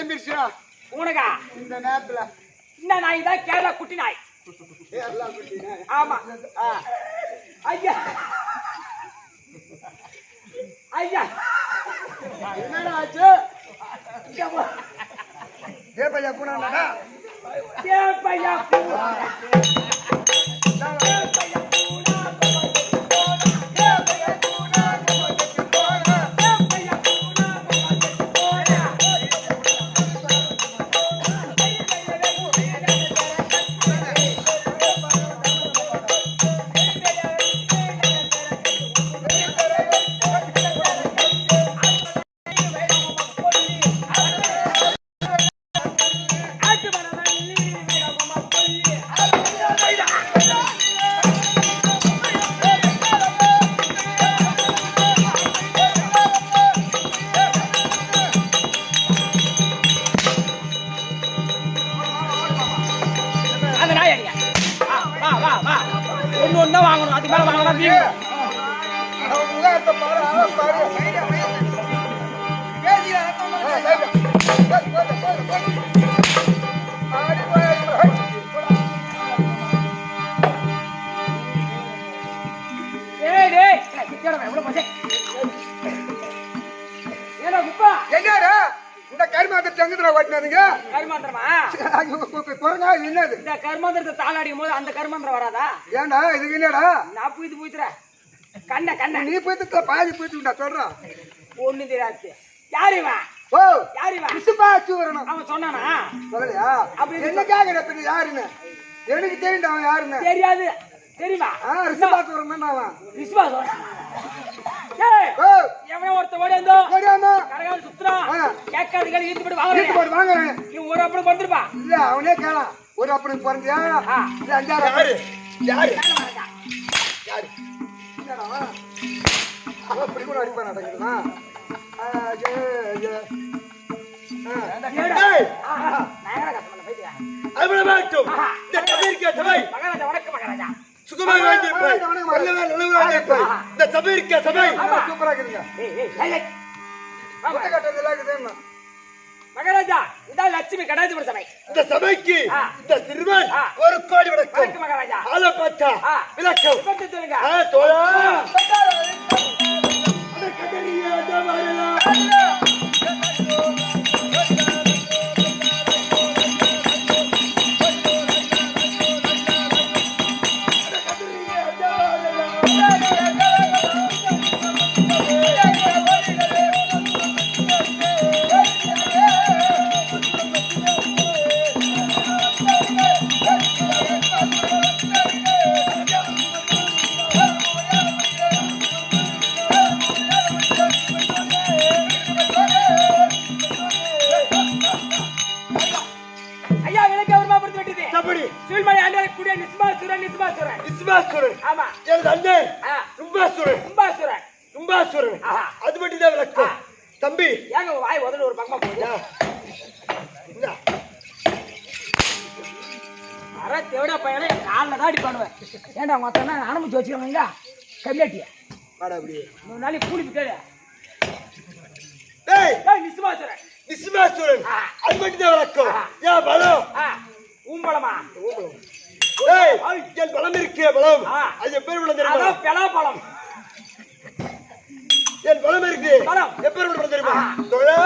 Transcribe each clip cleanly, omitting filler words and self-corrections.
தங்கிருச்சா உனக்கா இந்த நேரத்துல? இந்த நாய் தான் கேரளா குட்டி நாய். கேரளா குட்டி நாய். ஆமா. ஐயா ஐயா என்னடா ஆச்சு? ஏ பையா போனாடா. ஏ பையா போனா. ஒண்ணு வாங்கணும், அதுக்கு மேல வாங்கலாம். என்னடா இந்த கருமாந்திரத்தை எங்கத்துல ஓட்டினதுங்க? கருமாந்திரமா? குரங்கா என்னது? இந்த கருமாந்திரத்தை தாளாடியும் போது அந்த கருமாந்திரம் வராதா? ஏண்டா இதுக்கு என்னடா? நான் பூத்து பூத்துற கண்ண கண்ண நீ போய்த்து பாதி போய்த்துடா சொல்றான். ஒண்ணு தெரியாது. யாருவா? ஓ யாருவா? விசுபாச்சு வரணும். அவன் சொன்னானா? சொல்லலையா? அப்படி என்ன கேக்குற யாருன்னு? எனக்கு தெரியும் அவன் யாருன்னு. தெரியாது. தெரியுமா? ரிசுபாச்சு வரணும் அவன். விசுவாசம். எவனோ ஒருத்த ஓடியாந்தோ கரகால சுத்துறான். கேட்காது கேள்வி ஈர்த்து போட்டு வாங்குறேன். நீ ஒரு அப்பனுக்கு வந்துருப்பா. இல்ல அவனே கேளாம். ஒரு அப்பனுக்கு பிறந்தியா? இல்ல அஞ்சாறு. யாரு யாரு என்னடா அப்படி கூட அடிப்பா நடக்குதுமா? சுகமாக வாழ்ந்திருப்பாய், நல்ல வாழ்ந்திருப்பாய். இந்த சபை இருக்க சபை சூப்பரா இருக்குங்க. மகாராஜா இதான் லட்சுமி கடாஜிபுர சபை. இந்த சபைக்கு இந்த சிறுவன் 1 கோடி வணக்கம் மகாராஜா. ஆள பார்த்தா விளக்கம் சொல்லுங்க. தோழா அது மட்டும் தான் விளக்கம். தம்பி ஏங்க வாய் உதடு ஒரு பக்கமா போகுது. அரை தேவடா பையனை காலில் தான் அடிப்பானுவேன். ஏன்டா மொத்தம் அனுமதி வச்சுக்கோங்க கம்மியாட்டிய அப்படி 3 நாளைக்கு கூலி கேளு. நிசுமாசுரன் நிசுமாசுரன் அது மட்டும் தான் விளக்கம். ஏன் பலம்? ஊம்பளமா? என் பலம் இருக்கே பலம். அது எப்பேர் பலம் தெரியுமா? பலாப்பழம். என் பலம் இருக்கு. எப்பேர் பலம் தெரியுமா? தோழா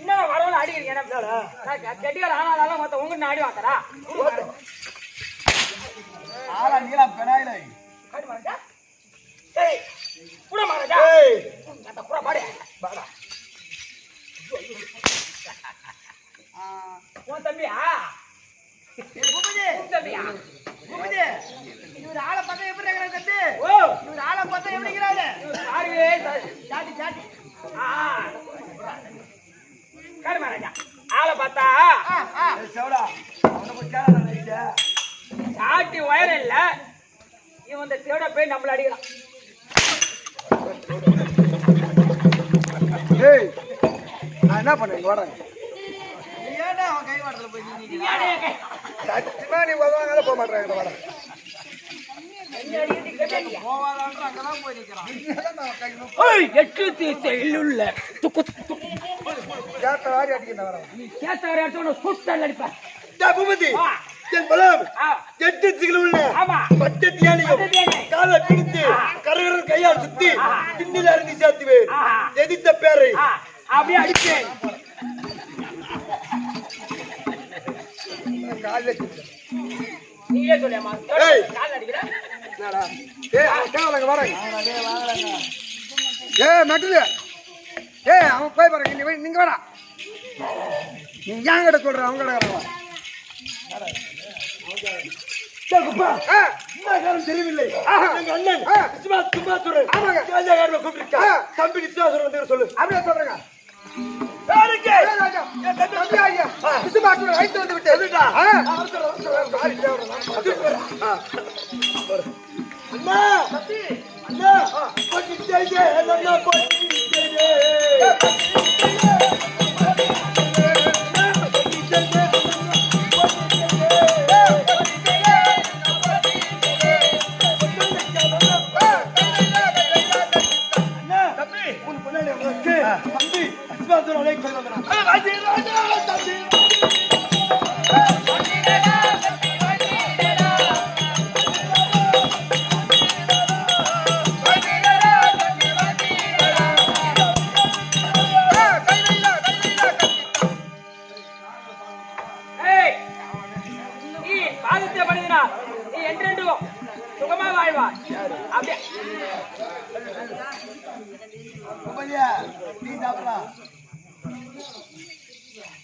என்ன வரவல அடிக்கிறீங்க என்ன கெட்டிக்கார ஆனாலும் மொத்தம் உங்க ஆடி வாங்கடா ஆளா நீலா பெனாயில காடி மாரஜா ஏய் புட மாரஜா ஏய் அந்த புட பாடு பாடா உன் தம்பியா உன் தம்பியா இவர் ஆளை பார்த்தா எப்படி இருக்கிறாரு கத்து ஓ இவர் ஆளை பார்த்தா எப்படி இருக்கிறாரு ஆடுவே சாட்டி சாட்டி காடு மாரஜா ஆளை பார்த்தா செவடா அவனை போய் கேள நினைச்சா சாட்டி வயர் இல்ல இவன் இந்த தேட போய் நம்மள அடிக்கிறான் ஏய் நான் என்ன பண்ணேன் இங்க வாடா ஏடா அவன் கை வாடல போய் நீ நீ அடே சத்தியமா நீ உதவாங்க போக மாட்டேன் வாடா போவாதான்ற அங்கதான் போய் நிக்கிறான் ஓய் எட்டு திசையில் உள்ள துக்கு கேட்ட வாரி அடிக்கிறேன் வரேன் நீ கேட்டவரை அடிச்சவன சுட்டல் அடிப்ப பூபதி என் பலம் ஆ 8 திகில் உள்ள ஆமா பட்டத்து யானையும் பட்டத்து யானை. காலை பிடித்து கரகரன் கையால் சுத்தி பின்னில் அருந்தி சேர்த்துவேன் ஆ. எதிர்த்த பேரை அப்படியே அடிப்பேன் காலையில நீயே சொல்லியம்மா ஏய். கால் அடிக்கிற என்னடா ஏய் அவன் கேவலங்க வரேன் ஏய் மெட்டலு ஏய் அவன் போய் பாருங்க நீங்க வாடா நீ ஏன் கிட்ட சொல்ற அவங்க கிட்ட என்ன காரணம் தெரியவில்லை ஆஹா. எங்க அண்ணன் ஆ. சும்மாசுரன் ஆமாங்க. ராஜாகாரனை கூப்பிட்டு ஆ. தம்பி நிச்சயாசுரன் வந்து சொல்லு அப்படியே சொல்றேங்க யாருக்கு? ஏய் ராஜா தம்பி ஐயா விசுவாசம் ரைட் வந்து விட்டு வந்துட்டா? ஆ காரி தேவரா அண்ணா அண்ணா போட்டி செய்தே அண்ணா போட்டி செய்தே தம்பி உன் பொண்ணு உனக்கு தம்பி அஸ்வாதர் அலை கொண்டு வந்தான் ராஜா தம்பி ஏய் நீ பாதத்தை படுகிறா நீ என்றென்று சுகமா வாழ்வா அப்படியே உபையா நீ சாப்பிடா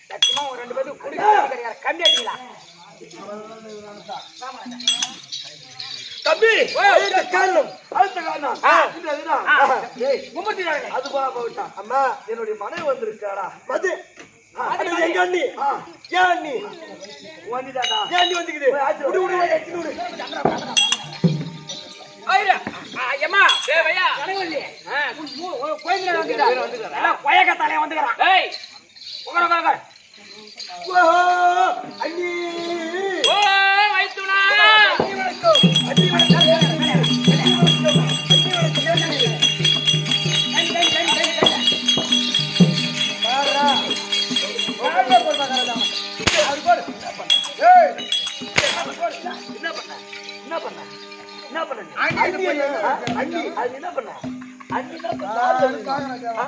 சத்தியமா ஒரு ரெண்டு பேரும் குடிக்க கம்மி அடிக்கலாம் தம்பி அடுத்த காரணம் இந்த இதுதான். ஏய், மும்மூர்த்தி அது போட்டா அம்மா என்னுடைய மனைவி வந்திருக்காடா மது அது எங்க அண்ணி ஏன் அண்ணி வந்துட்டாடா ஏன் அண்ணி வந்துக்குது விடு விடு விடு விடு ஐயம்மா தேவையா கனவல்லி கோயில்ல வந்துக்கிறான் கொயக்க தலைய வந்துக்கிறான் ஏய் உட்கார உட்கார ஓஹோ அண்ணி ஓ வைத்துனா அண்ணி வணக்கம் அண்ணி வணக்கம் பாரா பாரா போடா கரடா அது போடு ஏய் என்ன பண்ண என்ன பண்ண என்ன பண்ண அண்ணி அண்ணி அது என்ன பண்ண அண்ணி என்ன பண்ண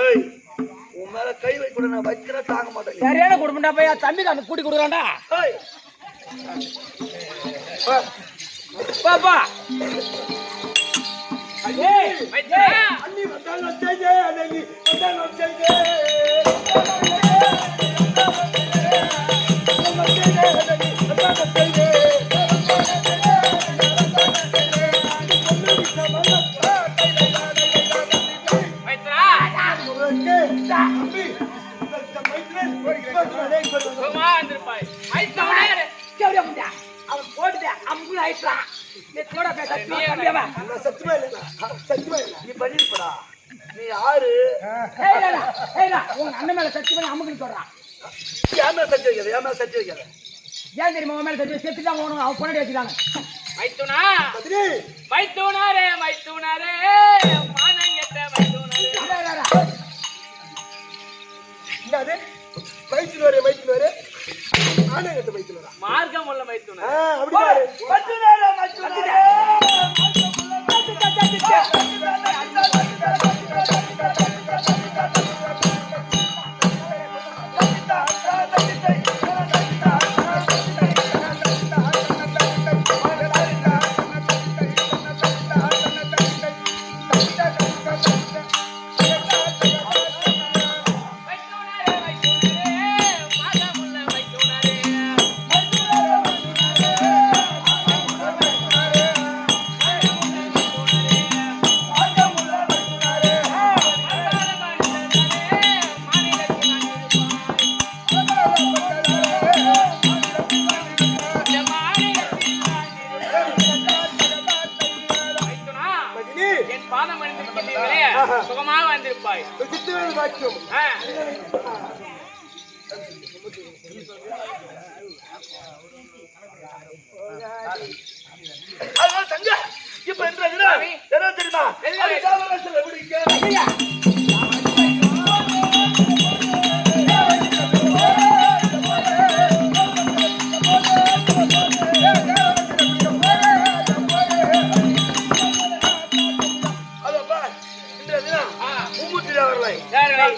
ஏய் உன் மேல கை வைக்க நான் வைக்கிற தாங்க மாட்டேன் சரியான குடும்பம்டா பையா தம்பி தான் கூட்டி கொடுக்குறான்டா ஏய் பாப்பா ஏய் வைத்துனா அண்ணி வந்தாலும் செய்தே அண்ணி வந்தாலும் செய்தே அவன் போட்டு அம்பு ஆயிட்டான் சத்தியமா இல்ல நீ பண்ணிருப்படா நீ யாரு உங்க அண்ணன் மேல சத்தி பண்ணி அம்முக்குன்னு சொல்றான் ஏமா சத்தி வைக்கிற ஏமா சத்தி வைக்கிற ஏன் தெரியுமா உன் மேல சத்தி செத்துதான் போகணும் அவன் பொண்ணாடி வச்சுக்காங்க மைத்துனா பதினி மைத்துனாரே மைத்துனாரே மானங்கெட்ட மைத்துனாரே என்னது மைத்துனாரே நானே கட்ட மைத்துனாரா மார்க்கம் உள்ள மைத்துனா அப்படி பாரு மைத்துனாரே சுகமாக வந்திருப்பாய். தங்க இப்ப என்ன தெரியுமா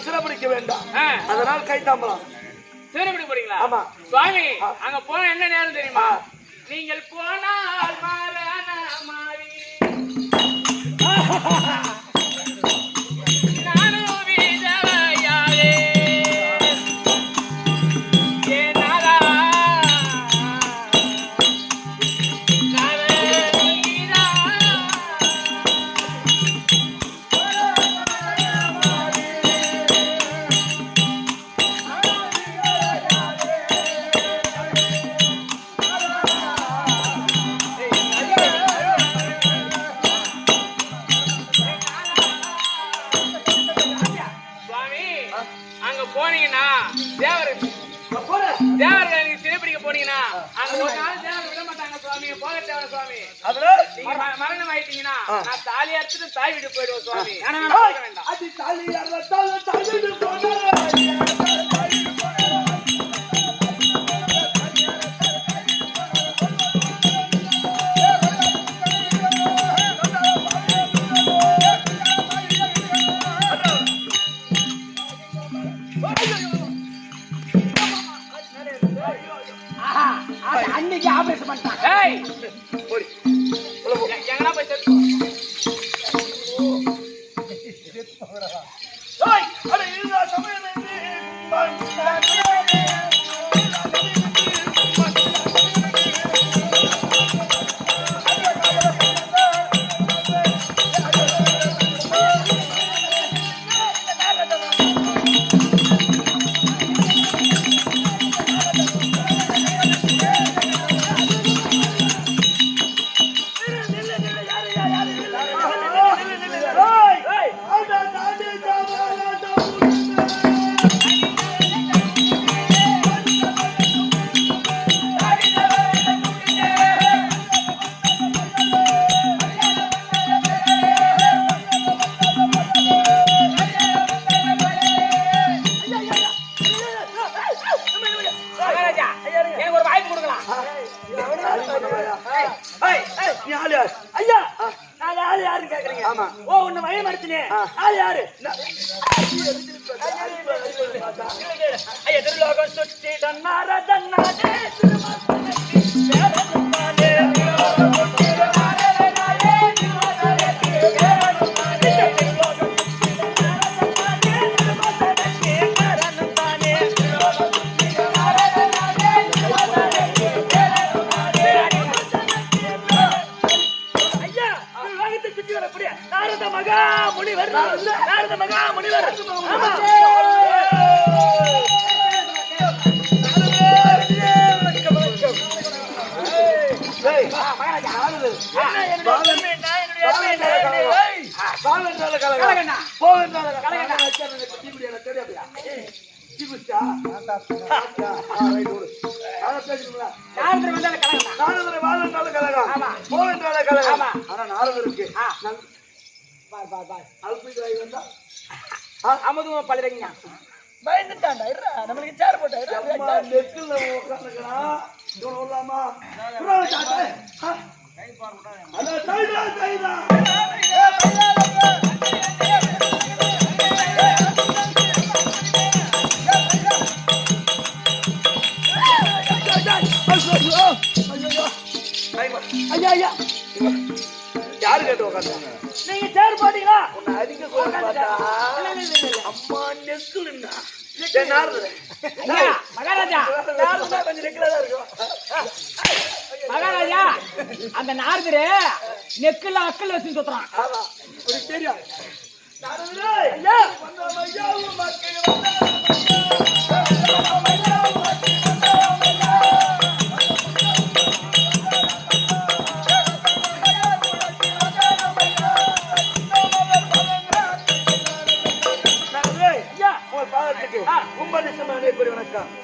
சிறப்பிடிக்க வேண்டாம். அதனால் கைத்தாம்பலாம் சிறப்பிடி போறீங்களா? ஆமா சுவாமி. அங்க போன என்ன நேரம் தெரியுமா? நீங்கள் போனால் மாறான மாறி நானும் விதவையாரே ஏனாரா போனீங்கன்னா தேவர்கள் நீங்க சிறைப்பிடிக்க போனீங்கன்னா அங்க ஒரு நாள் தேவர் விட மாட்டாங்க சுவாமி. போக தேவர சுவாமி. நீங்க மரணம் ஆயிட்டீங்கன்னா நான் தாலி அறுத்துட்டு தாய் வீட்டு போயிடுவோம் சுவாமி. அன்னைக்கு ஆபரேஷன் பண்ணிட்டான். எங்கடா போய் அமுதும் பழகிறீங்க பயந்துட்டான்டா நம்மளுக்கு சேர் போட்டா அதான் தைடா தைடா ஐயா ஐயா யாரு கேட்டு உட்காந்தாங்க நீங்க சேர் போட்டீங்களா உன்னை அடிக்க கூட பார்த்தா அம்மா நெக்குலுன்னா மகாராஜா கொஞ்சம் நெக்குலதான் இருக்கும் மகாராஜா அந்த நாரதரு நெக்குல அக்கல் வச்சு சுத்துறான் தெரியும்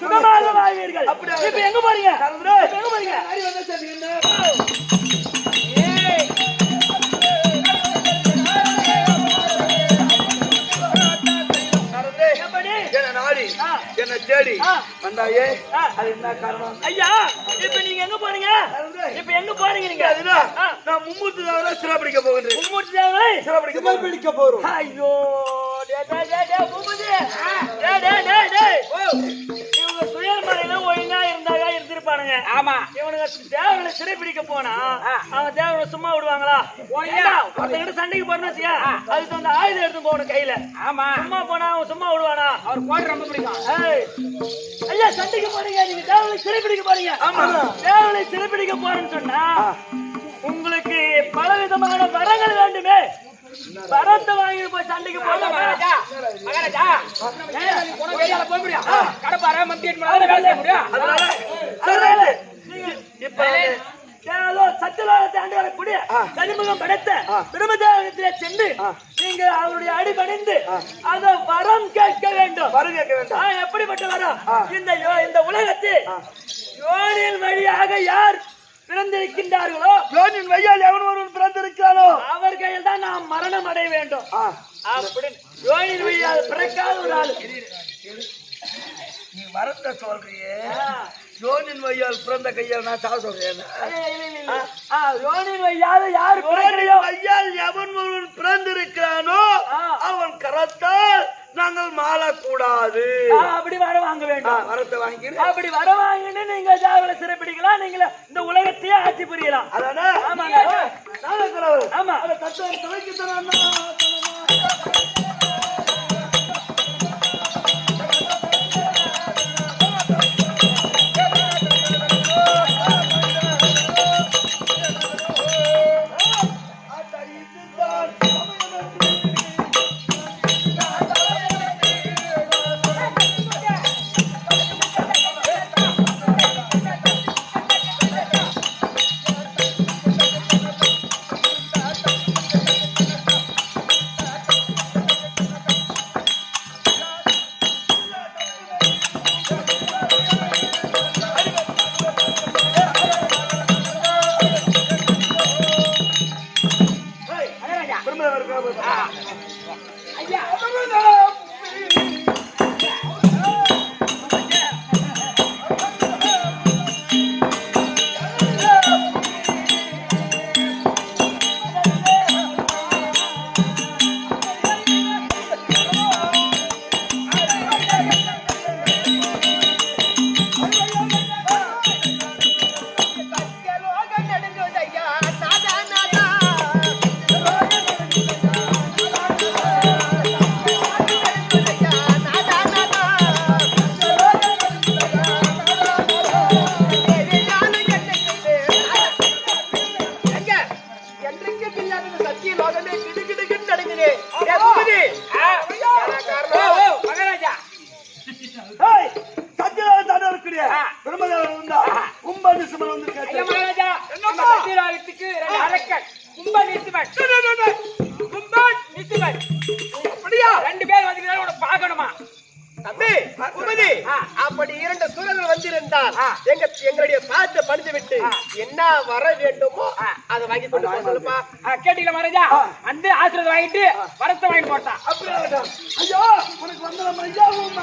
சுகமாக வாழ்வீர்கள். இப்ப எங்க போறீங்க? என்ன தேடி வந்தாயே அது என்ன காரணம் ஐயா? இப்ப நீங்க எங்க போறீங்க? இப்ப எங்க போறீங்க நீங்க? நான் மும்மூர்த்தி தேவரை சிறப்பிடிக்க போகின்றேன். மும்மூர்த்தி தேவரை சிறப்பிடிக்க போறோம். ஐயோ இவங்க சுயமலையில ஒழுங்கா இருந்தாங்க இருந்திருப்பானுங்க. ஆமா இவனுங்க தேவனை சிறைப்பிடிக்க போனா அவன் தேவனை சும்மா விடுவாங்களா? ஒருத்தங்கிட்ட சண்டைக்கு போறேன்னு வச்சுக்க அதுக்கு அந்த ஆயுதம் எடுத்து போகணும் கையில. ஆமா சும்மா போனா அவன் சும்மா விடுவானா? அவர் கோட்டை ரொம்ப பிடிக்கும். ஐயா சண்டைக்கு போறீங்க, நீங்க தேவனை சிறைப்பிடிக்க போறீங்க. ஆமா தேவனை சிறைப்பிடிக்க போறேன்னு சொன்னா உங்களுக்கு பலவிதமான வரங்கள் வேண்டுமே. வரத்தை வாங்கிட்டு போய் சண்டைக்கு போக மகாராஜா. மகாராஜா வேலையால போக முடியும், கடப்பார மத்திய வேலை செய்ய முடியும். அதனால இப்ப சத்தியலோகத்தை ஆண்டு வரக்கூடிய கனிமுகம் படைத்த பிரம்மதேவனத்திலே சென்று நீங்க அவருடைய அடிபணிந்து அத வரம் கேட்க வேண்டும். வரம் கேட்க வேண்டும். எப்படிப்பட்ட வரம்? இந்த உலகத்தில் யோனியின் வழியாக யார் பிறந்திருக்கின்றார்களோ, யோனியின் வழியால் எவன் ஒருவன் பிறந்திருக்கிறானோ அவர்கள் தான் நாம் மரணம் அடைய வேண்டும். அப்படின்னு யோனியின் வழியாக பிறக்காத ஒரு ஆளு நீ வரத்தை சொல்றியே. யோனின் வழியால் பிறந்த கையால் நான் சாவ சொல்றேன். யோனியின் வழியாக யாரு பிறக்கலையோ கையால் எவன் ஒருவன் பிறந்திருக்கிறானோ அவன் கரத்தால் நாங்கள் மாளக்கூடாது. அப்படி வர வாங்க வேண்டும். வரத்தை வாங்கி அப்படி வர வாங்கிட்டு நீங்க தேவனை சிறைப்பிடிக்கலாம். நீங்க இந்த உலகத்தையே ஆட்சி புரியலாம். அதானே? ஆமாங்க. ஆமா தத்துவம் துணைக்கு அப்படி இரண்டு சூழல்கள் வந்திருந்தால் எங்களுடைய பாத்தை படித்து விட்டு என்ன வர வேண்டுமோ அதை வாங்கி கொண்டு சொல்லுப்பா. கேட்டீங்களா மகாராஜா? அந்த ஆசிரியர் வாங்கிட்டு வரத்தை வாங்கி போட்டான். அப்படியே ஐயோ உனக்கு வந்தோம் ஐயாவும்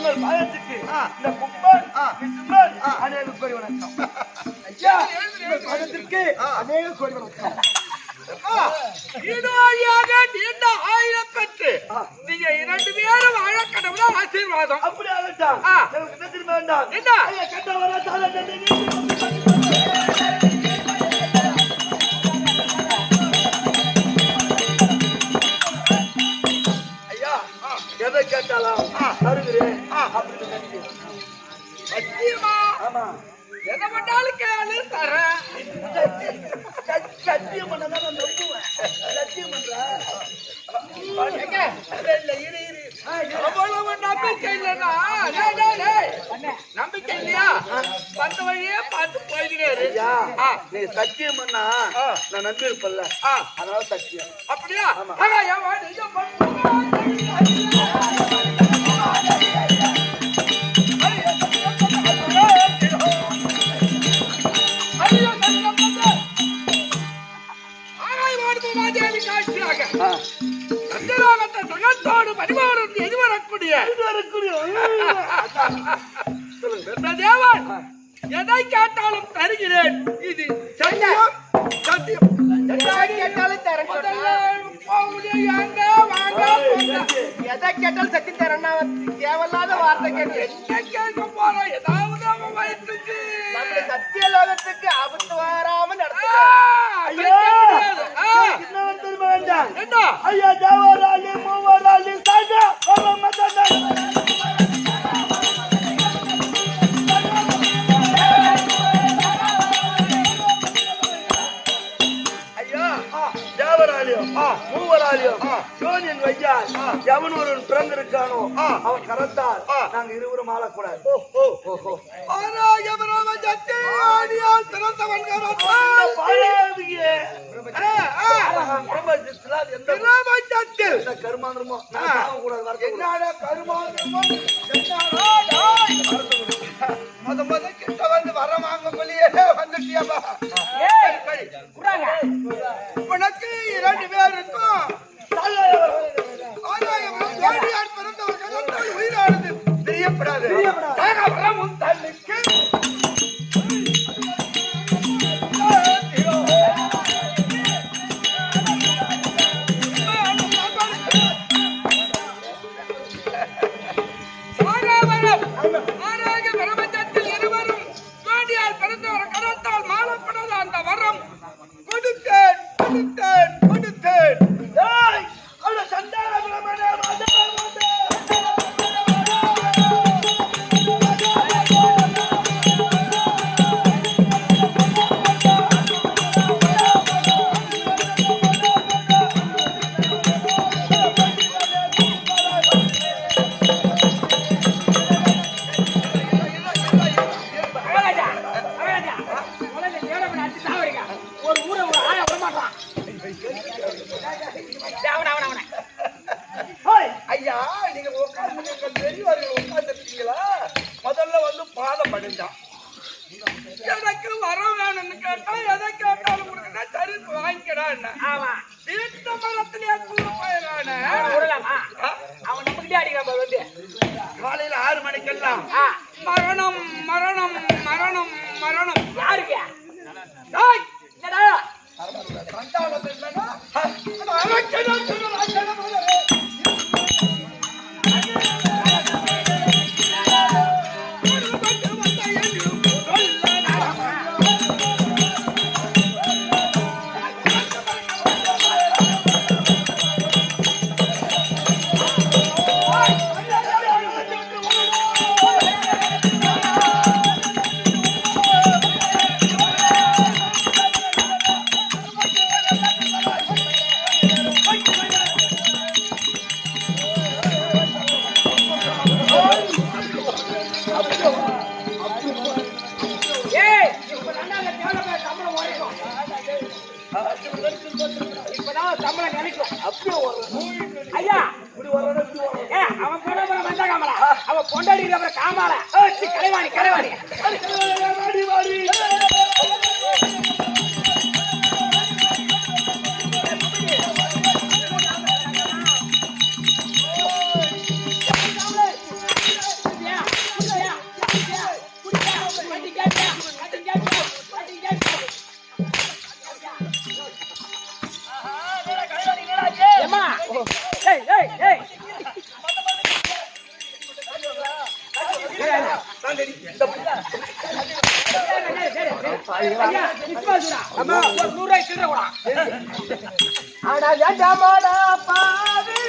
உங்கள் பாதத்துக்கு இந்த குப்பன் விசும்பன் அநேக கோடி வணக்கம். ஐயா உங்கள் பாதத்திற்கு அநேக கோடி வணக்கம். ஈடாயாக நீண்ட ஆயிரம் பெற்று நீங்க 2 பேரும் அழக்கடவுள ஆசீர்வாதம். அப்படி ஆகட்டும். எனக்கு என்ன திரும்ப வேண்டாம். என்ன? ஐயா கட்ட வர சால ஐயா எதை கேட்டாலும் தருகிறேன். அப்படின்னு நினைச்சு சத்தியமா? ஆமா எதை பண்ணாலும் கேளு தரேன். சத்தியம் பண்ணதான் நான் நம்புவேன். சத்தியம் பண்றேன். அவ்வளவு நம்பிக்கை இல்லைன்னா நம்பிக்கை இல்லையா? வந்த வழியே பார்த்து போய்கிறாரு. ஐயா நீ சத்தியம் பண்ணா நான் நம்பி இருப்பல்ல, அதனால சத்தியம். அப்படியா? சங்கத்தோடு பரிமாறும் எதிர்வரக்கூடிய தேவன் எதை கேட்டாலும் தருகிறேன். இது சத்தியம். சத்தியம் கேட்டாலும் தரேன். எதை கேட்டாலும் சத்தி தரேன்னா தேவையில்லாத வார்த்தை கேட்டு என்ன கேட்க போறோம்? ஏதாவது அவன் வயிற்றுக்கு சத்திய லோகத்துக்கு ஆபத்து வராம என்ன ஐயா தேவராளி மூவராளி சாஜா தேவராளியம் மூவராளியம் யோனியன் வையால் எவன் ஒருவன் பிறந்திருக்கானோ அவன் கரத்தால் நாங்க இருவரும் ஆளக்கூடாது. கருமாந்திரமோ முத கிட்ட வந்து வர வாங்கக்குள்ளேயே வந்துட்டியாப்பா. உனக்கு 2 பேர் இருக்கும். பிறந்தவர்கள் உயிரானது தெரியப்படாது. உன் தள்ளிக்கு ஐயா நீங்க உட்கார்ந்து பெரியவர்கள் உட்கார்ந்துருக்கீங்களா? முதல்ல வந்து பாதம் படிச்சான். எனக்கு வரம் வேணும்னு கேட்டா எதை கேட்டாலும் கொடுக்கா சரி வாங்கிக்கடா. வீட்டு மரத்திலே போயிடான அவன் நம்மகிட்டே அடிக்கிறான் வந்து காலையில 6 மணிக்கெல்லாம் மரணம் மரணம் மரணம் மரணம். யாருக்கு என்னடா சண்டாளத்தில் இல்லைன்னா இப்பதான் சம்பளம் கிடைக்கும். ஐயா அவன் போன வந்தா காமலா அவன் பொண்டாடி காமால கலைவாணி கலைவாணி அம்மா 100 ரூபாய் சில்லற கூட. ஆனா ஏண்டாமாடா பாவி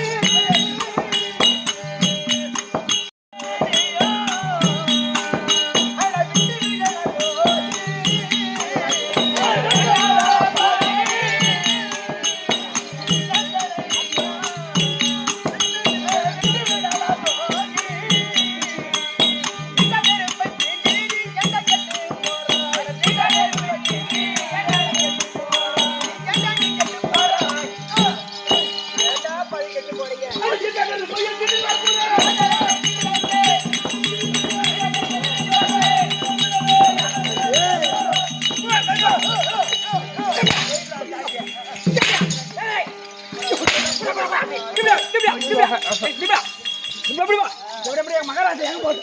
மகாராஜா எங்க போகுது?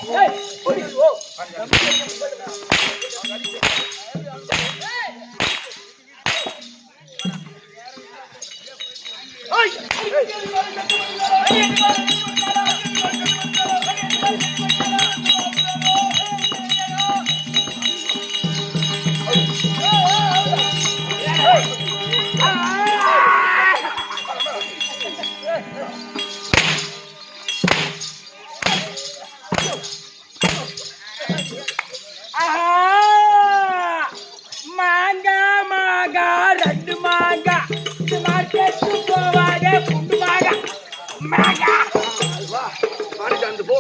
மாங்கா மாங்கா 2 மாங்கா மார்க்கெட்டு போவாங்க குண்டு மாங்கா மாங்கா மாணிக்காந்து போ.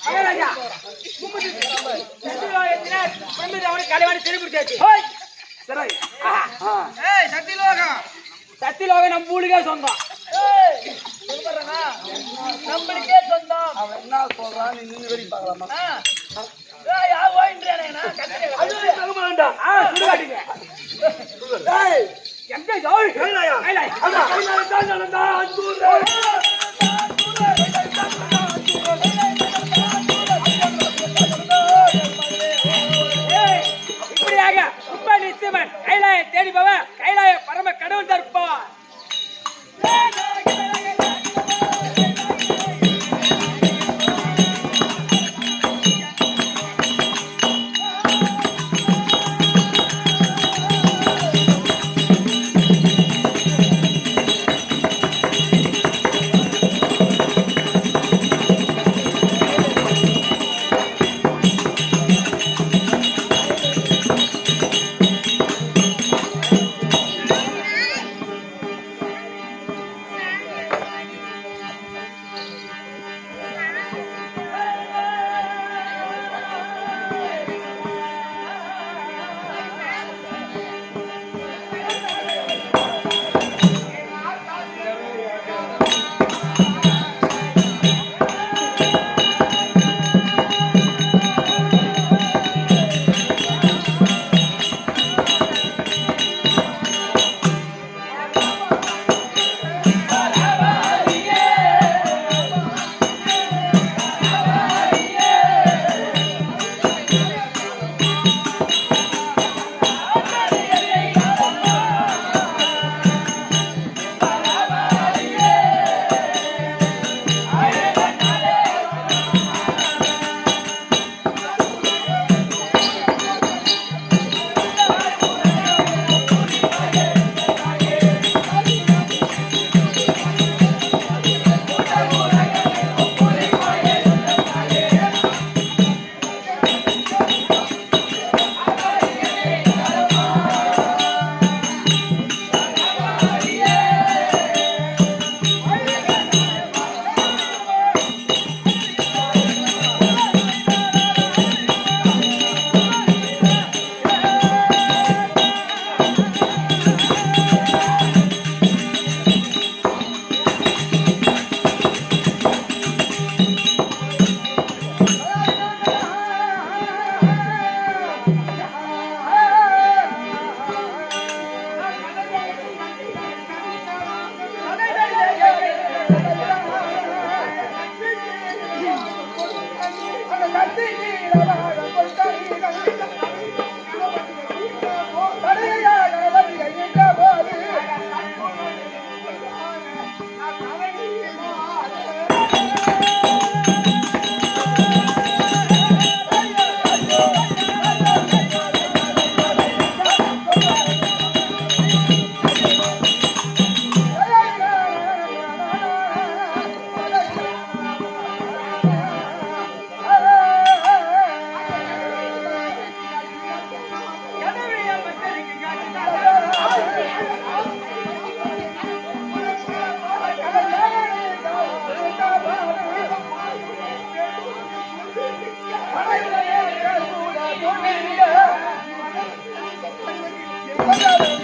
மகாராஜா கலைவாணி திருப்பிடிச்சாச்சு. சரி. சத்திலோகம் நம்ம ஊருக்கே சொந்தம். நம்மளுக்கே சொந்தம். அவன் என்ன சொல்றான்? நீ நின்னு வெடி பார்க்கலாமா? சுடுகாட்டுங்க. எங்க கைலாயா? இப்படியாக உப்ப நிச்சயமன் கைலாய தேடி போவ கைலாய பரம கடவுள் தருப்பான். கொண்டாட